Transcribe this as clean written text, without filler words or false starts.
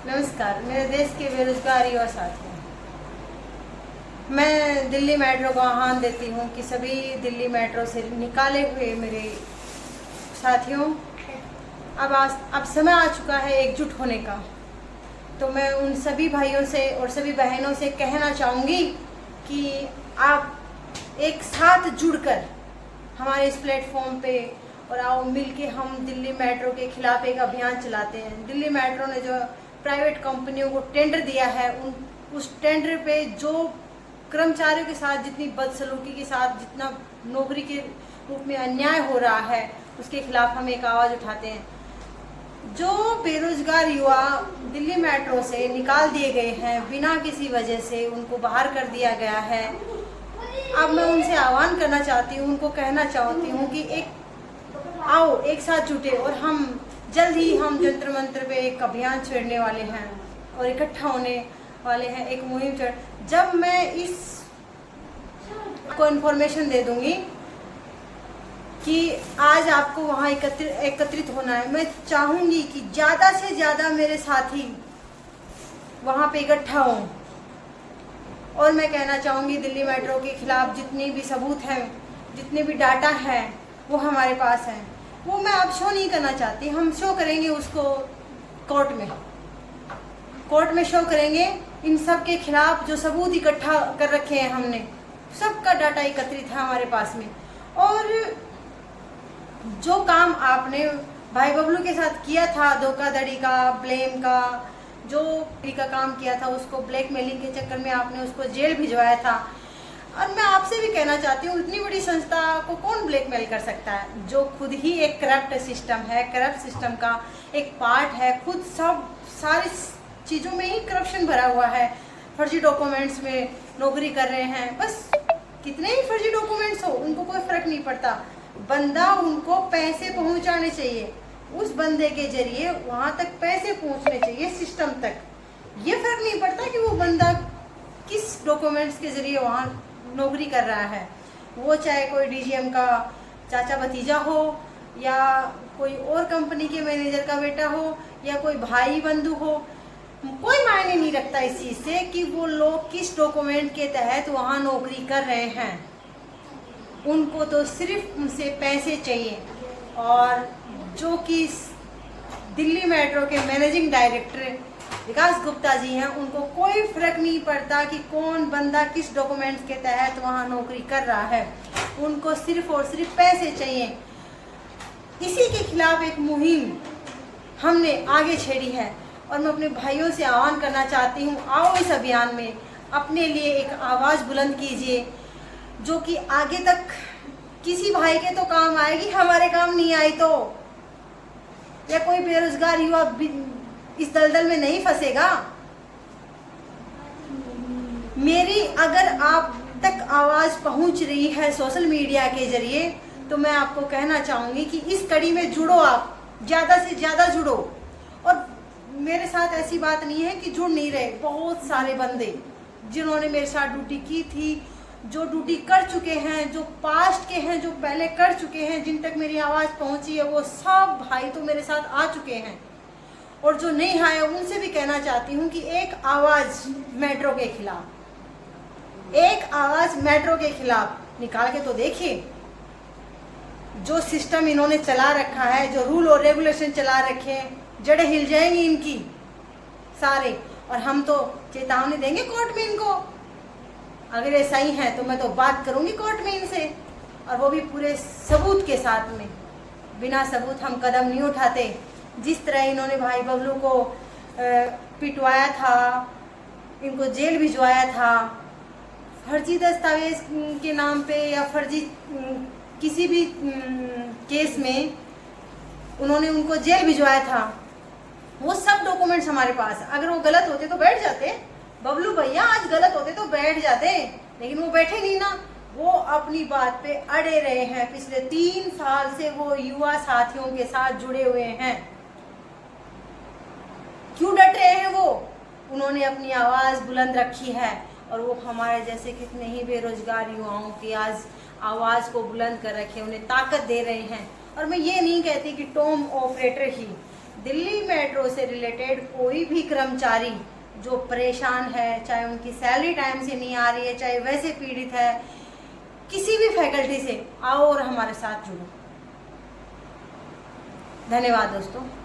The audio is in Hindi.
नमस्कार। मेरे देश के बेरोजगार युवा साथियों, मैं दिल्ली मेट्रो को आह्वान देती हूँ कि सभी दिल्ली मेट्रो से निकाले हुए मेरे साथियों, अब समय आ चुका है एकजुट होने का। तो मैं उन सभी भाइयों से और सभी बहनों से कहना चाहूँगी कि आप एक साथ जुड़कर हमारे इस प्लेटफॉर्म पे और आओ मिलके हम दिल्ली मेट्रो के खिलाफ एक अभियान चलाते हैं। दिल्ली मेट्रो ने जो प्राइवेट कंपनियों को टेंडर दिया है, उस टेंडर पे जो कर्मचारियों के साथ जितनी बदसलूकी के साथ जितना नौकरी के रूप में अन्याय हो रहा है, उसके खिलाफ हम एक आवाज़ उठाते हैं। जो बेरोजगार युवा दिल्ली मेट्रो से निकाल दिए गए हैं बिना किसी वजह से, उनको बाहर कर दिया गया है। अब मैं उनसे आह्वान करना चाहती हूँ, उनको कहना चाहती हूँ कि आओ एक साथ जुटे और हम जल्द ही हम जंतर मंत्र पे एक अभियान छेड़ने वाले हैं और इकट्ठा होने वाले हैं, एक मुहिम जब मैं इस को इन्फॉर्मेशन दे दूंगी कि आज आपको वहाँ एकत्रित होना है। मैं चाहूँगी कि ज़्यादा से ज़्यादा मेरे साथी वहाँ पे इकट्ठा हों और मैं कहना चाहूँगी दिल्ली मेट्रो के खिलाफ जितनी भी सबूत हैं, जितने भी डाटा है, वो हमारे पास है। वो मैं अब शो नहीं करना चाहती, हम शो करेंगे उसको कोर्ट में शो करेंगे। इन सब के खिलाफ जो सबूत इकट्ठा कर रखे हैं हमने, सबका डाटा एकत्रित है हमारे पास में। और जो काम आपने भाई बबलू के साथ किया था, धोखाधड़ी का, ब्लेम का, जो का काम किया था, उसको ब्लैकमेलिंग के चक्कर में आपने उसको जेल भिजवाया था। और मैं आपसे भी कहना चाहती हूँ, इतनी बड़ी संस्था को कौन ब्लैकमेल कर सकता है, जो खुद ही एक करप्ट सिस्टम है, करप्ट सिस्टम का एक पार्ट है। खुद सब सारी चीज़ों में ही करप्शन भरा हुआ है। फर्जी डॉक्यूमेंट्स में नौकरी कर रहे हैं, बस कितने ही फर्जी डॉक्यूमेंट्स हो उनको कोई फर्क नहीं पड़ता। बंदा उनको पैसे पहुँचाने चाहिए, उस बंदे के जरिए वहाँ तक पैसे पहुँचने चाहिए सिस्टम तक। ये फर्क नहीं पड़ता कि वो बंदा किस डॉक्यूमेंट्स के जरिए वहाँ नौकरी कर रहा है, वो चाहे कोई डीजीएम का चाचा भतीजा हो या कोई और कंपनी के मैनेजर का बेटा हो या कोई भाई बंधु हो, कोई मायने नहीं रखता इस चीज़ से कि वो लोग किस डॉक्यूमेंट के तहत वहाँ नौकरी कर रहे हैं। उनको तो सिर्फ उनसे पैसे चाहिए। और जो कि दिल्ली मेट्रो के मैनेजिंग डायरेक्टर विकास गुप्ता जी हैं, उनको कोई फर्क नहीं पड़ता कि कौन बंदा किस डॉक्यूमेंट्स के तहत वहाँ नौकरी कर रहा है, उनको सिर्फ और सिर्फ पैसे चाहिए। इसी के खिलाफ एक मुहिम हमने आगे छेड़ी है और मैं अपने भाइयों से आह्वान करना चाहती हूँ, आओ इस अभियान में अपने लिए एक आवाज़ बुलंद कीजिए, जो कि आगे तक किसी भाई के तो काम आएगी, हमारे काम नहीं आई तो, या कोई बेरोजगार युवा इस दलदल में नहीं फंसेगा। मेरी अगर आप तक आवाज़ पहुंच रही है सोशल मीडिया के जरिए, तो मैं आपको कहना चाहूँगी कि इस कड़ी में जुड़ो, आप ज़्यादा से ज़्यादा जुड़ो। और मेरे साथ ऐसी बात नहीं है कि जुड़ नहीं रहे, बहुत सारे बंदे जिन्होंने मेरे साथ ड्यूटी की थी, जो ड्यूटी कर चुके हैं, जो पास्ट के हैं, जो पहले कर चुके हैं, जिन तक मेरी आवाज़ पहुंची है, वो सब भाई तो मेरे साथ आ चुके हैं। और जो नहीं आए उनसे भी कहना चाहती हूँ कि एक आवाज़ मेट्रो के खिलाफ, एक आवाज़ मेट्रो के खिलाफ निकाल के तो देखिए। जो सिस्टम इन्होंने चला रखा है, जो रूल और रेगुलेशन चला रखे हैं, जड़ें हिल जाएंगी इनकी सारे। और हम तो चेतावनी देंगे कोर्ट में इनको, अगर ऐसा ही है तो मैं तो बात करूँगी कोर्ट में इनसे, और वो भी पूरे सबूत के साथ में। बिना सबूत हम कदम नहीं उठाते। जिस तरह इन्होंने भाई बबलू को पिटवाया था, इनको जेल भिजवाया था, फर्जी दस्तावेज के नाम पे या फर्जी किसी भी केस में उन्होंने उनको जेल भिजवाया था, वो सब डॉक्यूमेंट्स हमारे पास। अगर वो गलत होते तो बैठ जाते, बबलू भैया आज गलत होते तो बैठ जाते, लेकिन वो बैठे नहीं ना, वो अपनी बात पे अड़े रहे हैं। पिछले 3 साल से वो युवा साथियों के साथ जुड़े हुए हैं। क्यों डट रहे हैं वो? उन्होंने अपनी आवाज़ बुलंद रखी है और वो हमारे जैसे कितने ही बेरोजगार युवाओं की आज आवाज़ को बुलंद कर रखे, उन्हें ताकत दे रहे हैं। और मैं ये नहीं कहती कि टॉम ऑपरेटर ही दिल्ली मेट्रो से रिलेटेड कोई भी कर्मचारी जो परेशान है, चाहे उनकी सैलरी टाइम से नहीं आ रही है, चाहे वैसे पीड़ित है, किसी भी फैकल्टी से, आओ और हमारे साथ जुड़ो। धन्यवाद दोस्तों।